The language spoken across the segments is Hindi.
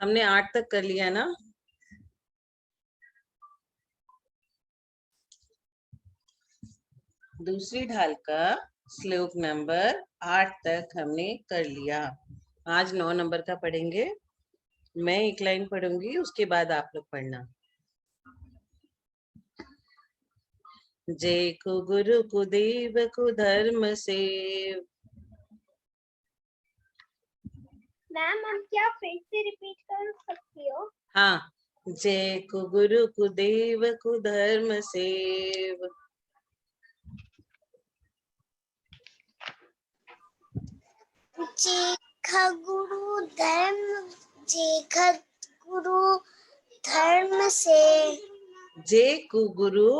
हमने 8 तक कर लिया ना। दूसरी ढाल का श्लोक नंबर 8 तक हमने कर लिया। आज 9 नंबर का पढ़ेंगे। मैं एक लाइन पढ़ूंगी, उसके बाद आप लोग पढ़ना। जय को गुरु को देव को धर्म सेव। मैम हम क्या फिर से रिपीट कर सकती हो? हाँ, जय को गुरु को देव को धर्म सेव। गुरु धर्म गुरु धर्म से। जय को गुरु,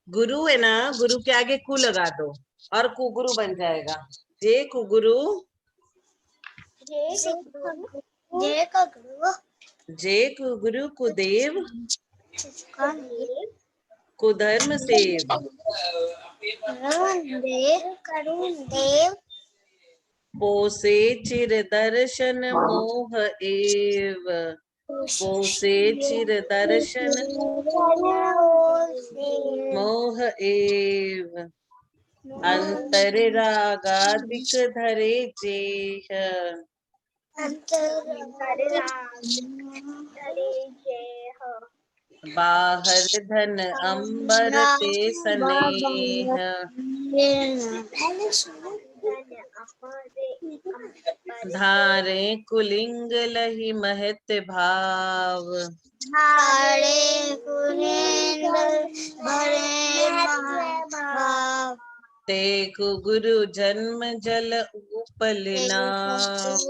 गुरु है ना, गुरु के आगे कु लगा दो और कुगुरु बन जाएगा। जय को गुरु, जय का गुरु, जय को गुरु को देव को धर्म सेव। करुण देव पोसे चिर दर्शन मोह एव। पोसे चिर दर्शन मोह एव। अंतर रागादिक धरे जेह। बाहर धन अंबर ते स्नेह। धारे कुलिंग लहि महत भाव। तेकु गुरु जन्म जल उपल नाव।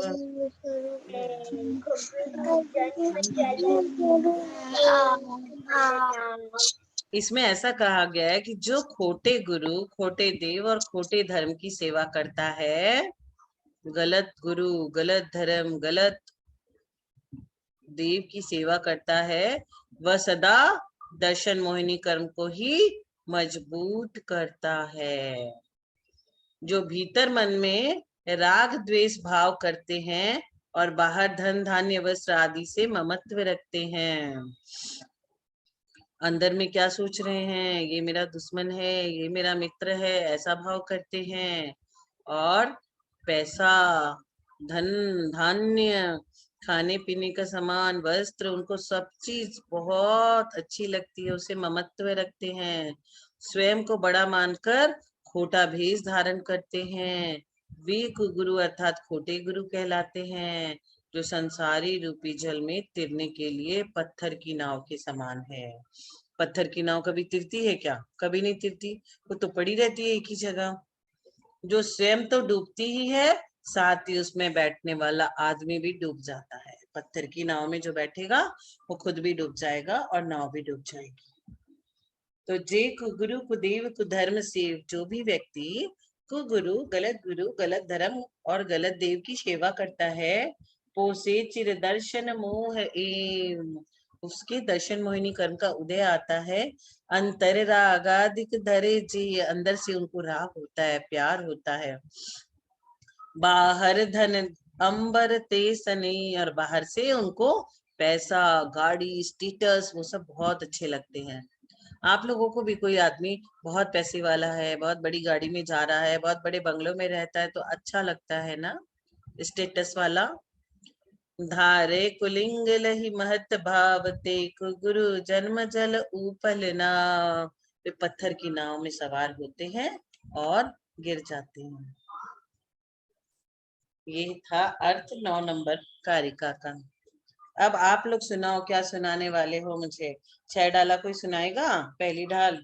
इसमें ऐसा कहा गया है कि जो खोटे गुरु, खोटे देव और खोटे धर्म की सेवा करता है, गलत गुरु, गलत धर्म, गलत देव की सेवा करता है, वह सदा दर्शन मोहिनी कर्म को ही मजबूत करता है। जो भीतर मन में राग द्वेष भाव करते हैं और बाहर धन धान्य वस्त्र आदि से ममत्व रखते हैं, अंदर में क्या सोच रहे हैं, ये मेरा दुश्मन है, ये मेरा मित्र है, ऐसा भाव करते हैं, और पैसा, धन धान्य, खाने पीने का सामान, वस्त्र, उनको सब चीज बहुत अच्छी लगती है, उसे ममत्व रखते हैं, स्वयं को बड़ा मानकर खोटा भेष धारण करते हैं। वे कुगुरु अर्थात खोटे गुरु कहलाते हैं, जो संसारी रूपी जल में तिरने के लिए पत्थर की नाव के समान है। पत्थर की नाव कभी तिरती है क्या? कभी नहीं तिरती, वो तो पड़ी रहती है एक ही जगह। जो स्वयं तो डूबती ही है, साथ ही उसमें बैठने वाला आदमी भी डूब जाता है। पत्थर की नाव में जो बैठेगा वो खुद भी डूब जाएगा और नाव भी डूब जाएगी। तो जे कुगुरु कुदेव कुधर्म सेव, जो भी व्यक्ति कुगुरु, गलत धर्म और गलत देव की सेवा करता है, पोसे चिर दर्शन मोह एव, उसके दर्शन मोहिनी कर्म का उदय आता है। अंतर रागादिक धरे जी, अंदर से उनको राग होता है, प्यार होता है। बाहर धन अंबर ते सने, और बाहर से उनको पैसा, गाड़ी, स्टेटस, वो सब बहुत अच्छे लगते हैं। आप लोगों को भी कोई आदमी बहुत पैसे वाला है, बहुत बड़ी गाड़ी में जा रहा है, बहुत बड़े बंगलों में रहता है, तो अच्छा लगता है ना, स्टेटस वाला। धारे कुलिंग लहि महत भाव, ते गुरु जन्म जल उपल नाव, वे पत्थर की नाव में सवार होते हैं और गिर जाते हैं। ये था अर्थ 9 नंबर कारिका का। अब आप लोग सुनाओ, क्या सुनाने वाले हो मुझे? 6 डाला कोई सुनाएगा? पहली ढाल।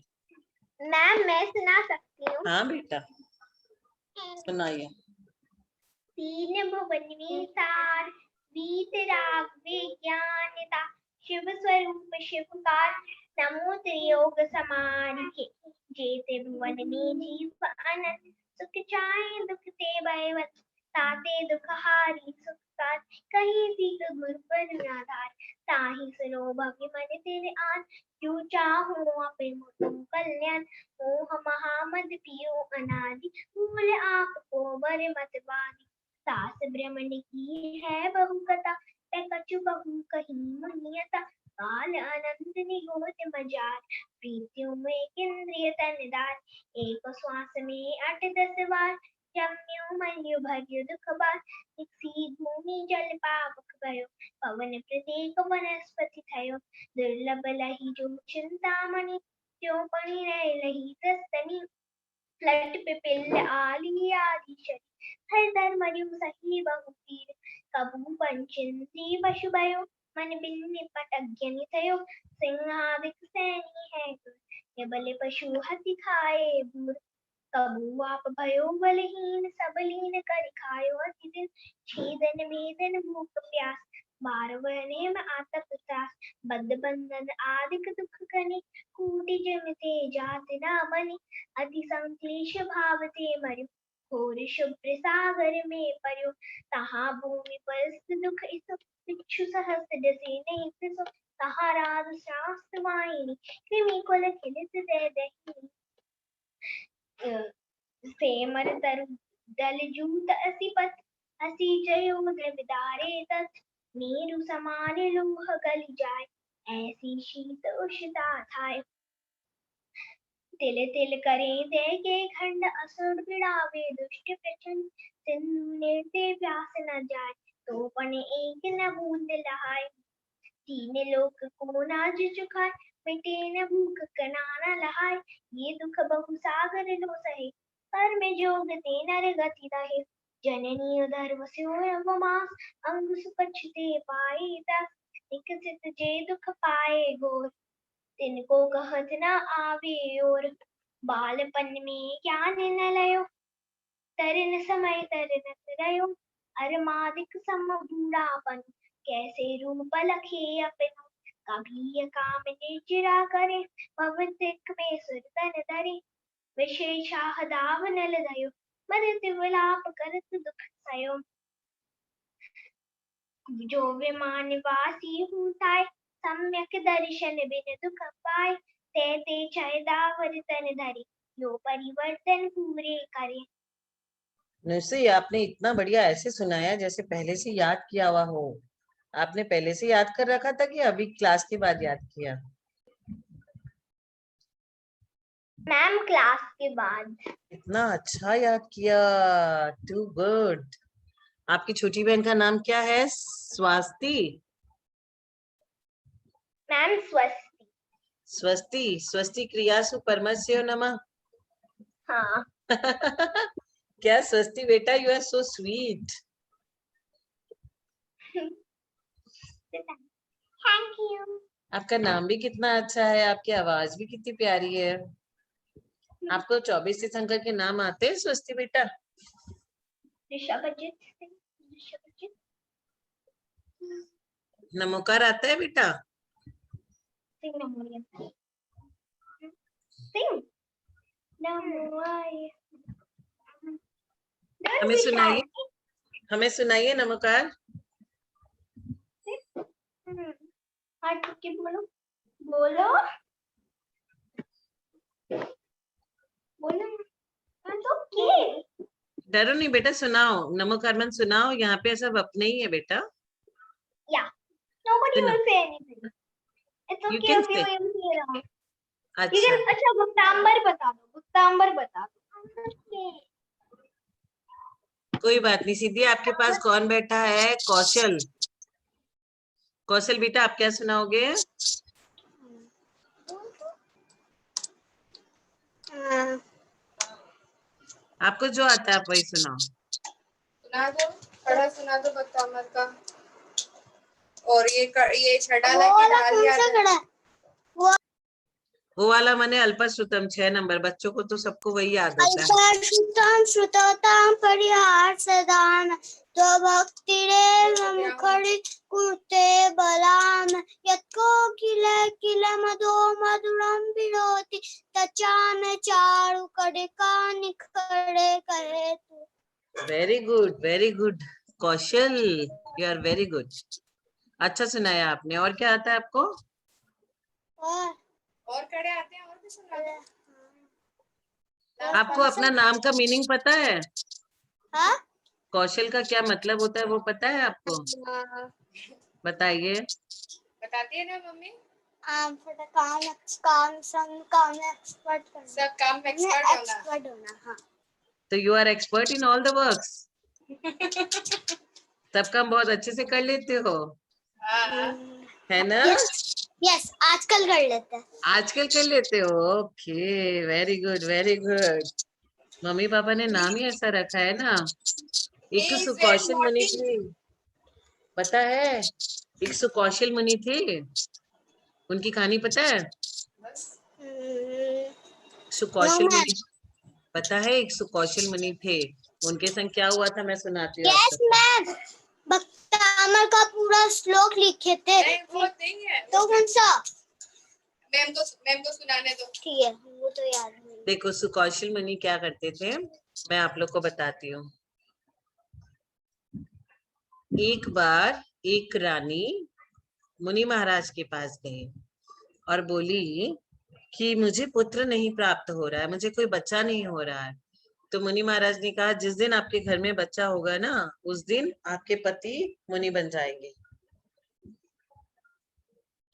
मैम मैं सुना सकती हूँ? हाँ बेटा, सुनाइए। तीन भुवन विसार, वीतराग विज्ञानता, शिव स्वरूप शिवकार, नमो त्रियोग समारिके, जेते भुवन में जीव अनंत, सुख चाहे दुख ते भयवत, ताते दुख हारी सुखकार, कहीं सीख गुर पर आधार, ताहि सुनो भगि मन तेरे आन, जो चाहो आपे तुम कल्याण, मोह महामद पियो अनादि, भूल आपको बर मत बारी, सास ब्रह्मण की है बहु कथा, कछु बहु कहीं मुनियता काल अनंत निगोत मजार प्रीतियों में इंद्रिय तनदार एक श्वास में 8-10 बार जम्यो मन्यु भर्यो दुख बार निक्षी भूमि जल पावक भयो पवन प्रत्येक वनस्पति थयो दुर्लभ लही जो चिंतामणि जो पणि रह लही तस्तनी लट पिपिल आली आदि शरी हर धर्मजु सही बहु पीर कबू पंचिंती पशु भयो मन बिन निपट अज्ञानी थयो सिंहादिक सैनी है ये बले पशु हति खाए भूर कबू आप भयो बलहीन सबलीन कर खायो अति दिन छेदन वेदन भूख प्यास बारवने में आतप त्रास बद्ध बंधन आदिक दुख कनि कूटि जमते जात ना बनि अति संक्लेश भावते मरु घोर शुभ्र सागर में पर्यो तहाँ भूमि पर दुख इस इच्छु सहस्र जसे नहीं तिसो तहाँ राज शास्त्र वाहिनी कृमि कुल खिलित दे दही सेमर तरु दल जूत असी पथ हसी जयो द्रविदारे तत् नीरु समान लोह गल जाय ऐसी शीत उष्णता थाय तिल तिल करें दे के खंड असुर बिड़ावे दुष्ट प्रचंड सिंधु निर्ते प्यास न जाय तो पन एक न बूंद लहाय तीन लोक को नाज चुकाय मिटे न भूख कनाना लहाय ये दुख बहु सागर लो सहे पर में जोग ते नर गति रहे जननी धर्म स्यो मास अंग सुपछते पाए तस निकसित जे दुख पाए गोर तिनको कहत न आवे और बालपन में ज्ञान न लयो तरिन समय तरिन रयो अरमादिक सम बूढ़ापन कैसे रूप लखे अपन कभी काम निचिरा करे भवतिक में सुरतन धरे विशेषाह दाव नल दयो मदत विलाप करत दुख सयो जो विमान वासी हूताय सम्यक दर्शन बिन दुख पाय ते ते चय दावर तन धरी यो परिवर्तन पूरे करे। नृषि, आपने इतना बढ़िया ऐसे सुनाया जैसे पहले से याद किया हुआ हो। आपने पहले से याद कर रखा था कि अभी क्लास के बाद याद किया? मैम क्लास के बाद। इतना अच्छा याद किया, टू गुड। आपकी छोटी बहन का नाम क्या है? स्वास्ति? मैम स्वस्ति। स्वस्ति, स्वस्ति क्रियासु परमस्य नमः। हाँ। क्या स्वस्ति बेटा, you are so sweet. Thank you. आपका नाम भी कितना अच्छा है, आपकी आवाज भी कितनी प्यारी है। आपको 24 तीर्थंकर के नाम आते हैं स्वस्ति बेटा? ऋषभजीत सिंह, नमोकार आता है बेटा? सिंह सिंह नमोआय। हमें सुनाइए, हमें सुनाइए नमोकार। हाँ ठीक है, बोलो बोलो बोलो। डरो नहीं बेटा, सुनाओ नमोकार मन सुनाओ, यहाँ पे सब अपने ही है बेटा। Yeah, nobody will say anything. It's okay You can if you say. even say wrong. अच्छा, अच्छा गुप्तांबर बता दो, गुप्तांबर बता दो। कोई बात नहीं। सीधी आपके पास कौन बैठा है? कौशल। कौशल बेटा, आप क्या सुनाओगे? आपको जो आता है आप वही सुनाओ। सुना दो, खड़ा सुना दो गुप्तांबर का। और ये छड़ा लगी डाल दिया। वो वाला मैंने अल्पश्रुतम 6 नंबर, बच्चों को तो सबको वही याद होता है। अल्पश्रुतम श्रुतोताम परिहार सदान तो भक्तिरेव मुखरि कुरुते बलाम यत्को किल मदो मधुरम विरोति तचान चारु कड़का निखड़े करे तू। Very good Kaushal, you are very good. अच्छा सुनाया आपने। और क्या आता है आपको? और कड़े आते हैं, और भी सुना दो। आपको अपना नाम का मीनिंग पता है? हाँ? कौशल का क्या मतलब होता है वो पता है आपको? बताइए। बताती है ना मम्मी, for the काम में एक्सपर्ट करना, सब काम में एक्सपर्ट होना। एक्सपर्ट होना। हाँ, तो you are expert in all the works, सब काम बहुत अच्छे से कर लेते हो, हाँ, है ना? यस, आजकल कर लेते हैं। आजकल कर लेते हो, okay, very good very good. Mummy papa ने नाम ही ऐसा रखा है ना। he एक तो is very सुकौशल मुनि naughty। थी, पता है? एक सुकौशल मुनि थे, उनकी कहानी पता है? बस सुकौशल No, मुनि, पता है? एक सुकौशल मुनि थे, उनके संग क्या हुआ था मैं सुनाती हूँ आप यस सबको। मैम, भक्तामर का पूरा श्लोक लिखे थे। नहीं, वो नहीं है, तो कौन सा? मैम को सुनाने दो। ठीक है, वो तो याद नहीं। देखो सुकौशल मुनि क्या करते थे, मैं आप लोग को बताती हूँ। एक बार एक रानी मुनि महाराज के पास गई और बोली कि मुझे पुत्र नहीं प्राप्त हो रहा है, मुझे कोई बच्चा नहीं हो रहा है। तो मुनि महाराज ने कहा जिस दिन आपके घर में बच्चा होगा ना, उस दिन आपके पति मुनि बन जाएंगे।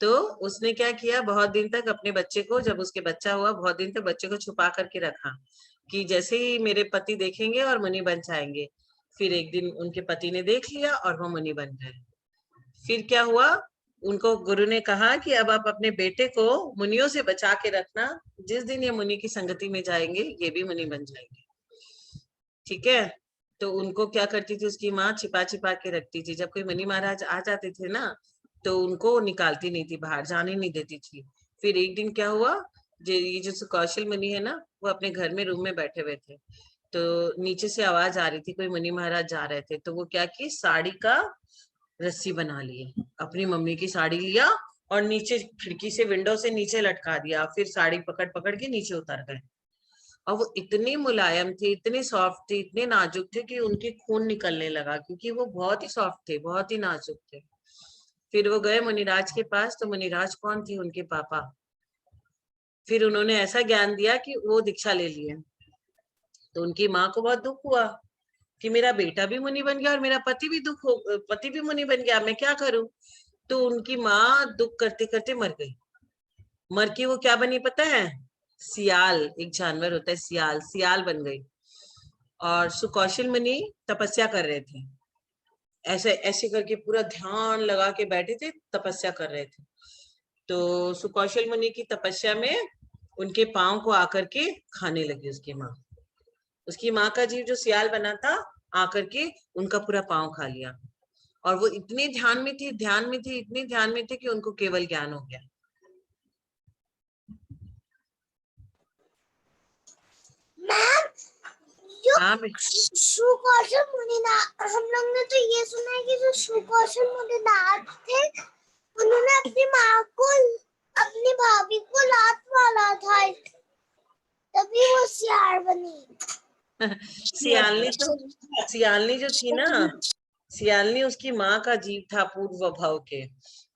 तो उसने क्या किया, बहुत दिन तक अपने बच्चे को, जब उसके बच्चा हुआ, बहुत दिन तक बच्चे को छुपा करके रखा कि जैसे ही मेरे पति देखेंगे और मुनि बन जाएंगे। फिर एक दिन उनके पति ने देख लिया और वो मुनि बन गए। फिर क्या हुआ, उनको गुरु ने कहा कि अब आप अपने बेटे को मुनियों से बचा के रखना, जिस दिन ये मुनि की संगति में जाएंगे ये भी मुनि बन जाएंगे, ठीक है? तो उनको क्या करती थी उसकी माँ, छिपा छिपा के रखती थी। जब कोई मुनि महाराज आ जाते थे ना, तो उनको निकालती नहीं थी, बाहर जाने नहीं देती थी। फिर एक दिन क्या हुआ, ये जो सुकौशल मुनि है ना, वो अपने घर में रूम में बैठे हुए थे, तो नीचे से आवाज आ रही थी, कोई मुनि महाराज जा रहे थे। तो वो क्या की, साड़ी का रस्सी बना लिए, अपनी मम्मी की साड़ी लिया और नीचे खिड़की से, विंडो से नीचे लटका दिया, फिर साड़ी पकड़ पकड़ के नीचे उतर गए। और वो इतनी मुलायम थी, इतनी सॉफ्ट थी, इतने नाजुक थे कि उनके खून निकलने लगा, क्योंकि वो बहुत ही सॉफ्ट थे, बहुत ही नाजुक थे। फिर वो गए मुनिराज के पास, तो मुनिराज कौन थे, उनके पापा। फिर उन्होंने ऐसा ज्ञान दिया कि वो दीक्षा ले लिए। तो उनकी माँ को बहुत दुख हुआ कि मेरा बेटा भी मुनि बन गया और मेरा पति भी मुनि बन गया, मैं क्या करूं? तो उनकी माँ दुख करते करते मर गई। मर के वो क्या बनी पता है? सियाल, एक जानवर होता है सियाल, सियाल बन गई। और सुकौशल मुनि तपस्या कर रहे थे, ऐसे ऐसे करके पूरा ध्यान लगा के बैठे थे, तपस्या कर रहे थे। तो सुकौशल मुनि की तपस्या में उनके पांव को आकर के खाने लगी उसकी माँ का जीव जो सियाल बना था, आकर के उनका पूरा पांव खा लिया। और वो इतने ध्यान में थी, इतने ध्यान में थे कि उनको केवल ज्ञान हो गया। मैम, जो हाँ सुकौशल मुनिनाथ, हम लोग ने तो ये सुना है कि जो सुकौशल मुनिनाथ थे, उन्होंने अपनी माँ को, अपनी भाभी को लात मारा था, तभी वो सियार बनी। सियालनी जो थी ना, सियालनी उसकी माँ का जीव था पूर्व भव के,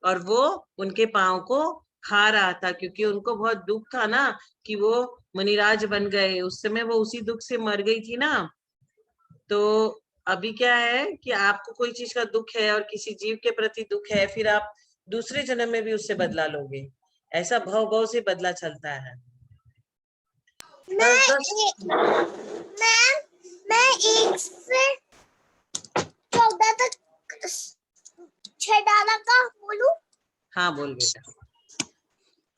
और वो उनके पांव को खा रहा था, क्योंकि उनको बहुत दुख था ना कि वो मुनिराज बन गए। उस समय वो उसी दुख से मर गई थी ना। तो अभी क्या है कि आपको कोई चीज का दुख है और किसी जीव के प्रति दुख है, फिर आप दूसरे जन्म में भी उससे बदला लोगे, ऐसा भव भव से बदला चलता है। मैं 1 से 14 तक छेडाला का बोलूं? हाँ बोल बेटा।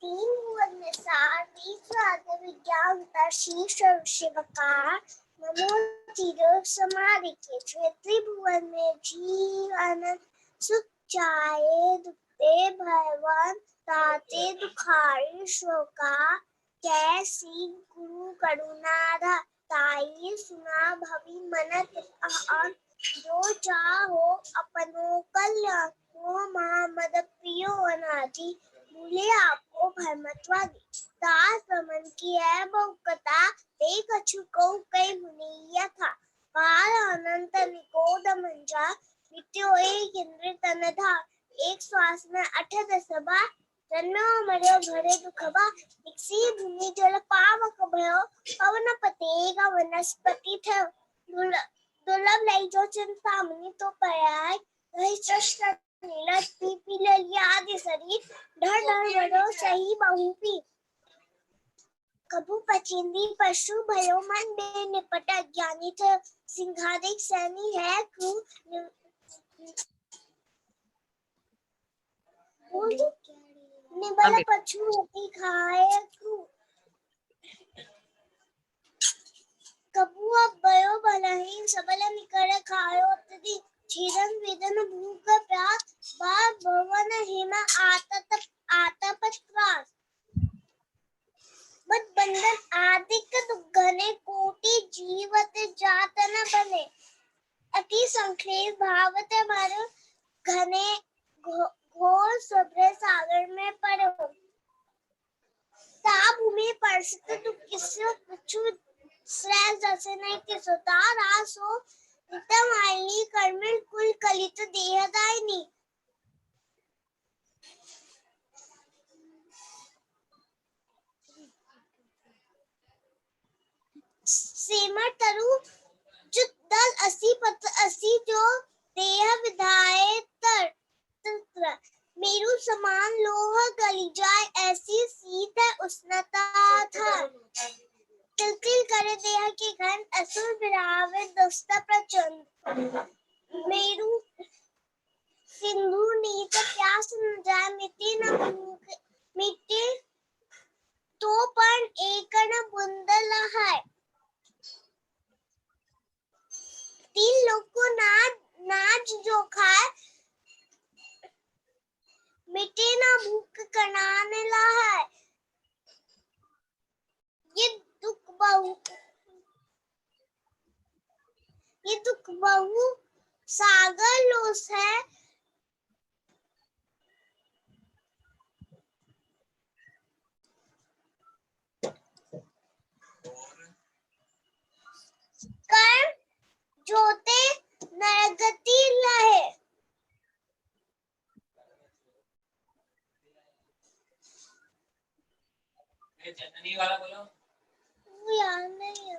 3 भुवन में सार, 20 आद्य विज्ञान शीर्ष शिवकार, नमो तीर समाधि के त्रिभुवन में जीव आनंद सुख जाए, दुखते भयवन ताते दुखारी शोका, कैसी गुरु करुणाधा ताई सुना भवि मनत आन, जो चाहो अपनो कल्याण को महामद प्रियो अनादि, भूले आपको भरमत्वादि, दास ब्रह्मन की है बहुकथा, देख अछुको कई मुनिया था, काल अनंत निकोद मंजा, वित्यो एक इंद्र तन था, एक श्वास में 8 बार, जन्म मरो भरे दुखबा, इसी भूमि जल पावक भयो, पवन पतेगा वनस्पति थे, दुर्लभ लई जो चिंता मुनि तो पर्याय, वही सृष्ट नीलत करो सही बहुपी। कबू पचिंदी पशु भयो मन में निपट अज्ञानी थ सिंहादिक सैनी है क्रू निबल पशु होती खाए क्रू। कबू अब भयो भलहीन सबल निकर खायो तदी छीरन वेदन भूख प्यास बार भवन हिम आतप त्रास। बट बंधन आदिक घने कोटि जीवत जात न बने। अति संक्लेश भावत मारो घने घोर सब्र सागर में पड़ो। ता भूमि परसत तु किसो पुछु श्रेय जैसे नहीं किसो तार आसो नितम आईनी कर्मिल कुल कलित देहदायनी। सेमर तरु जुत दल असी पत असी जो देह विधाए तर मेरु समान लोह गली जाए ऐसी सीत उष्णता था। तिल तिल करे देह के घन असुर विरावे दुष्ट प्रचंड। मेरु सिंधु नीत प्यास न जाए मिट्टी न भूख मिट्टी तो पण एक न बुंदल है। तीन लोग को नाच जो खाए मिट्टी ना भूख कनाने ला है। ये दुख बहु सागर लोस है। कर्म जोते नरगति लहे। जननी वाला बोलो। याद नहीं है।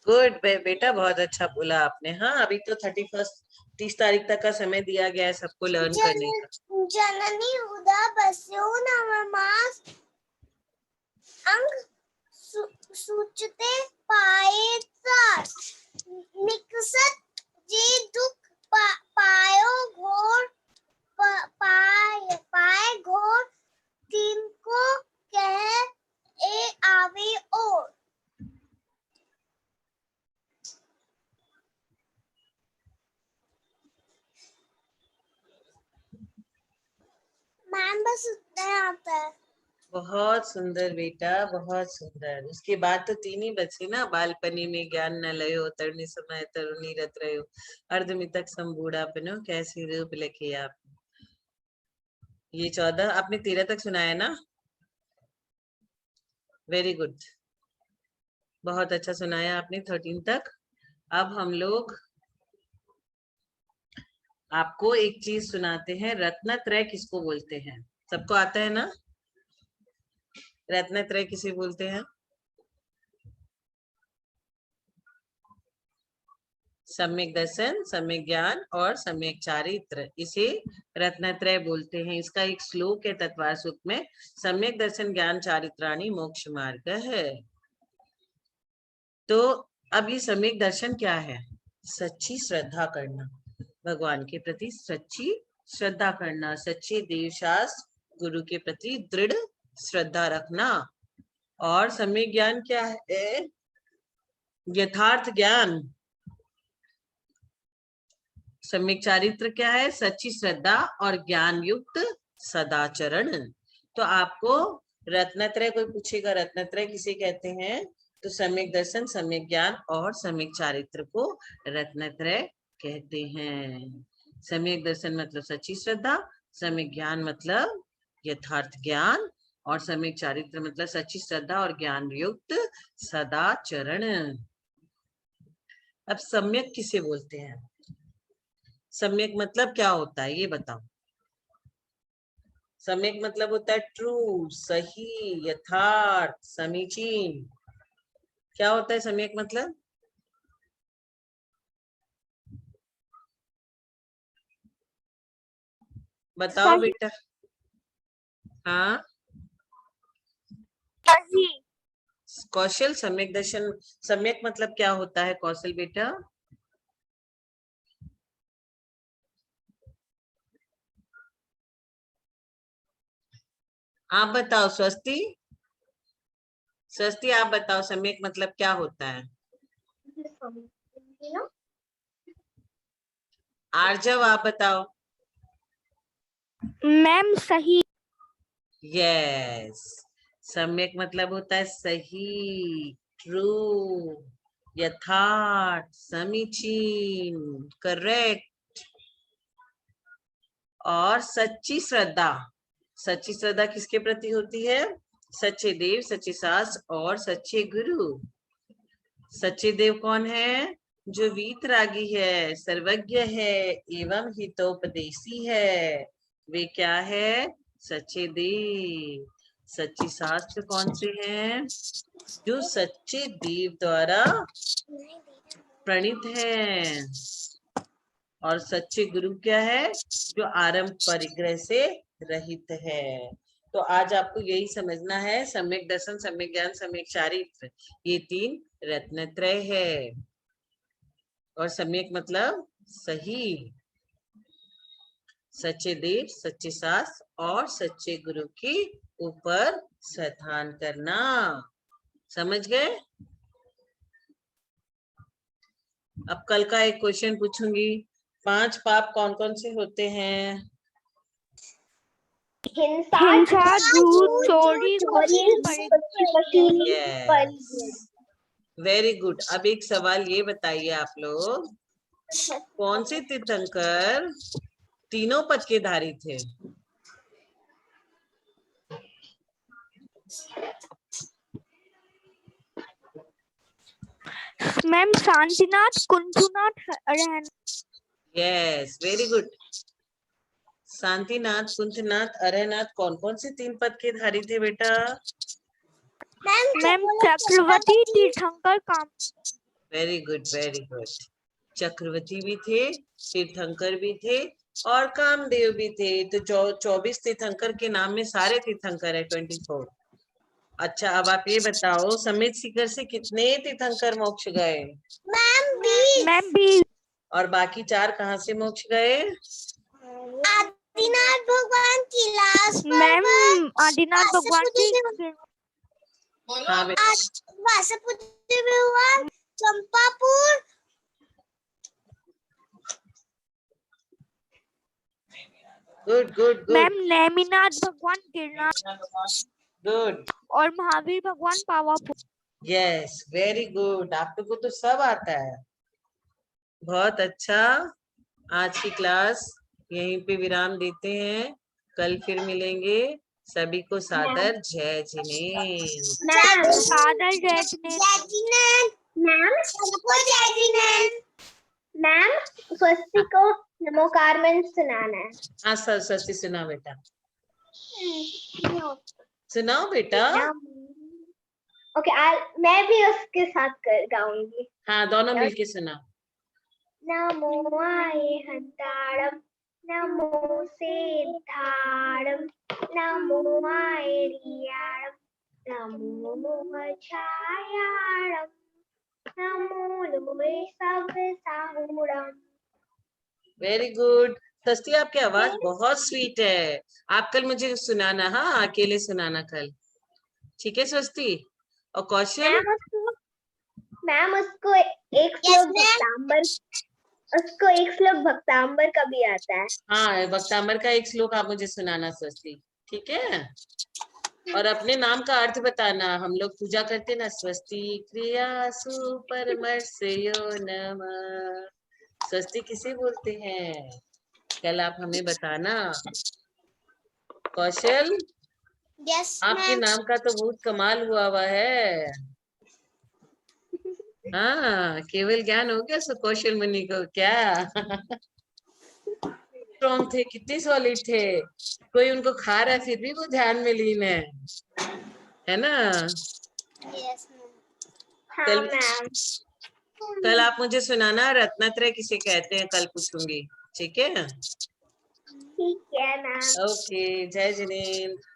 गुड बेटा, बहुत अच्छा बोला आपने। हाँ, अभी तो 30 तारीख तक का समय दिया गया है सबको लर्न करने का। जननी उदा बस्यो नवमास अंग सूचते पाए तार। निकसत जे दुख पायो घोर पाए घोर तिनको कह ए आवे और। मैम बस उतना आता है। बहुत सुंदर बेटा, बहुत सुंदर। उसके बाद तो 3 ही बचे ना। बालपनी में ज्ञान न लयो, तरनी समय तरुणी रत रहो, अर्धमितक संबूढ़ापनो कैसी रूप लिखे आप। ये 14 आपने 13 तक सुनाया ना। वेरी गुड, बहुत अच्छा सुनाया आपने 13 तक। अब हम लोग आपको एक चीज सुनाते हैं। रत्नत्रय किसको बोलते हैं? सबको आता है ना? रत्नत्रय किसे बोलते हैं? सम्यक दर्शन, सम्यक ज्ञान और सम्यक चारित्र, इसे रत्नत्रय बोलते हैं। इसका एक श्लोक है तत्वार सूक्त में, सम्यक दर्शन ज्ञान चारित्राणि मोक्ष मार्ग है। तो अब ये सम्यक दर्शन क्या है? सच्ची श्रद्धा करना, भगवान के प्रति सच्ची श्रद्धा करना, सच्चे देवशास्त्र गुरु के प्रति दृढ़ श्रद्धा रखना। और सम्यक ज्ञान क्या है? यथार्थ ज्ञान। सम्यक चारित्र क्या है? सच्ची श्रद्धा और ज्ञान युक्त सदाचरण। तो आपको रत्नत्रय कोई पूछेगा रत्नत्रय किसे कहते हैं, तो सम्यक दर्शन, सम्यक ज्ञान और सम्यक चारित्र को रत्नत्रय कहते हैं। सम्यक दर्शन मतलब सच्ची श्रद्धा, सम्यक ज्ञान मतलब यथार्थ ज्ञान और सम्यक चारित्र मतलब सच्ची श्रद्धा और ज्ञान युक्त सदाचरण। अब सम्यक किसे बोलते हैं? सम्यक मतलब क्या होता है ये बताओ। सम्यक मतलब होता है ट्रू, सही, यथार्थ, समीचीन। क्या होता है सम्यक मतलब? बताओ बेटा। हाँ, सही। कौशल सम्यक दर्शन। सम्यक मतलब क्या होता है कौशल बेटा? आप बताओ स्वस्ति। स्वस्ति आप बताओ सम्यक मतलब क्या होता है? आर्जव आप बताओ। मैम सही। यस, सम्यक मतलब होता है सही, ट्रू, यथार्थ, समीचीन, करेक्ट और सच्ची श्रद्धा। सच्ची श्रद्धा किसके प्रति होती है? सच्चे देव, सच्चे शास्त्र और सच्चे गुरु। सच्चे देव कौन है? जो वीतरागी है, सर्वज्ञ है एवं हितोपदेशी है, वे क्या है? सच्चे देव। सच्चे शास्त्र कौन से हैं? जो सच्चे देव द्वारा प्रणीत है। और सच्चे गुरु क्या है? जो आरंभ परिग्रह से रहित है। तो आज आपको यही समझना है, सम्यक दर्शन, सम्यक ज्ञान, सम्यक चारित्र, ये 3 रत्नत्रय है। और सम्यक मतलब सही, सच्चे देव, सच्चे शास्त्र और सच्चे गुरु के ऊपर श्रद्धान करना। समझ गए? अब कल का एक क्वेश्चन पूछूंगी। 5 पाप कौन कौन से होते हैं? हिंसा, झूठ, चोरी, यस, वेरी गुड। अब एक सवाल ये बताइए आप लोग, कौन से तीर्थंकर तीनों पद के धारी थे? मैम शांतिनाथ, कुंथुनाथ, रहन। Yes, very good. Shantinath, Kunthunath, Arahnath कौन कौन से 3 पद के धारी थे बेटा? मैम चक्रवर्ती, तीर्थंकर, काम। Very good, very good. चक्रवर्ती भी थे, तीर्थंकर भी थे और कामदेव भी थे। तो 24 तीर्थंकर के नाम में सारे तीर्थंकर है, 24। अच्छा, अब आप ये बताओ, समेत शिखर से कितने तीर्थंकर मोक्ष गए? मैम भी। और बाकी 4 कहाँ से मोक्ष गए? आदिनाथ भगवान की लाश। मैम आदिनाथ भगवान की बोलो। हाँ बेटा, वासुदेव भगवान Champapur. Good good good ma'am Neminath भगवान गिरनार गुड। और महावीर भगवान पावापुर। Yes, very good. आप लोगों को तो सब आता है, बहुत अच्छा। आज की क्लास यहीं पे विराम देते हैं, कल फिर मिलेंगे। सभी को सादर जय जिनेंद्र। मैम सादर जय जिनेंद्र। मैम सबको जय जिनेंद्र। मैम स्वस्ति को नमोकार मंत्र सुनाना है। हाँ सर, सस्ती सुना बेटा, सुनाओ बेटा। ओके, मैं भी उसके साथ कर गाऊंगी। हाँ, दोनों मिलके सुना। नमो आये हंताड़म, नमो सेद्धाड़म, नमो आये रियाड़म, नमो छायाड़म, नमो लोए सब साहुड़म। Very good. सस्ती, आपकी आवाज बहुत स्वीट है। आप कल मुझे सुनाना, हाँ अकेले सुनाना कल, ठीक है स्वस्ति? और कौशल? मैम उसको एक श्लोक भक्तांबर का भी आता है। हाँ, वक्तांबर का एक श्लोक आप मुझे सुनाना स्वस्ति, ठीक है? और अपने नाम का अर्थ बताना। हम लोग पूजा करते ना, स्वस्ति क्रियासु परमर्शयो नमः। स्वस्ति किसे बोलते हैं? कल आप हमें बताना। कौशल, यस आपके नाम का तो बहुत कमाल हुआ है। हाँ, केवल ज्ञान हो गया सो कौशल मुनि को क्या? स्ट्रॉन्ग थे, कितने सॉलिड थे। कोई उनको खा रहा है फिर भी वो ध्यान में लीन है ना? यस हाँ कल मैम। कल आप मुझे सुनाना, रत्नत्रय किसे कहते हैं, कल पूछूंगी, ठीक है? ठीक है मैम। ओके, जय जिनेंद्र।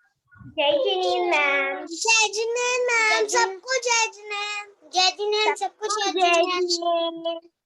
जय जिनेंद्र मैम। जय जिनेंद्र मैम, सबको जय जिनेंद्र, जय जिनेंद्र, सबको जय जिनेंद्र।